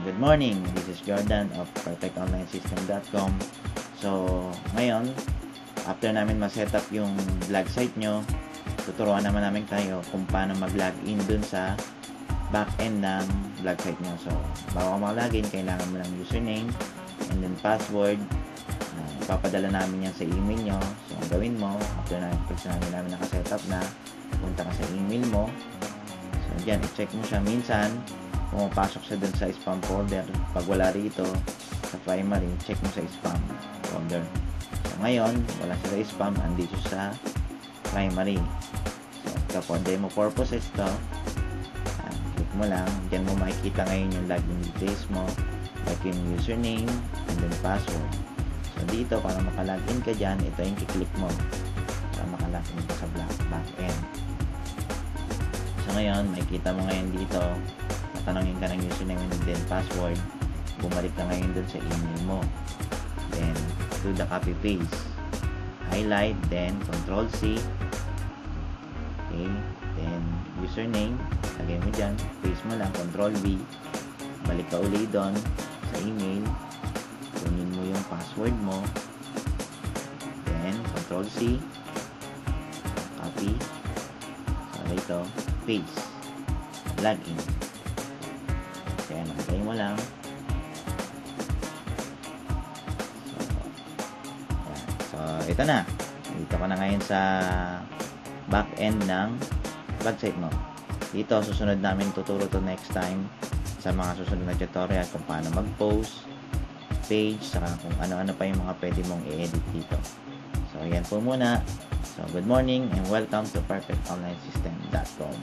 Good morning, this is Jordan of perfectonlinesystem.com. So, ngayon, after namin ma-setup yung vlog site nyo, tuturuan naman namin kayo kung paano mag-login dun sa back-end ng vlog site nyo. So, bago ka mag-login, kailangan mo ng username and then password. Ipapadala namin yan sa email nyo. So, ang gawin mo, after namin nakasetup na, punta ka sa email mo. So, dyan, i-check mo siya minsan. Pumapasok siya dun sa spam folder. Pag wala rito sa primary, check mo sa spam folder. So ngayon, wala siya sa spam, andito sa primary. So for demo purposes to, click mo lang, dyan mo makikita ngayon yung login details mo, like yung username and then password. So dito, para makalogin ka dyan, ito yung kiklik mo para makalogin ka sa back-end. So ngayon, makikita mo ngayon dito, tanongin ka ng username and then password, bumalik ka ngayon dun sa email mo, then do the copy paste, highlight, then control C, okay, then username, lagay mo dyan, paste mo lang, control V, balik ka uli doon sa email, kunin mo yung password mo, then control C, copy, so ito, paste, login. Kaya nakatay mo lang. So, ito na. Dito ka na ngayon sa back-end ng website mo. Dito, susunod namin tuturo to next time sa mga susunod na tutorial kung paano mag-post, page, saka kung ano-ano pa yung mga pwede mong i-edit dito. So, yan po muna. So, good morning and welcome to perfectonlinesystem.com.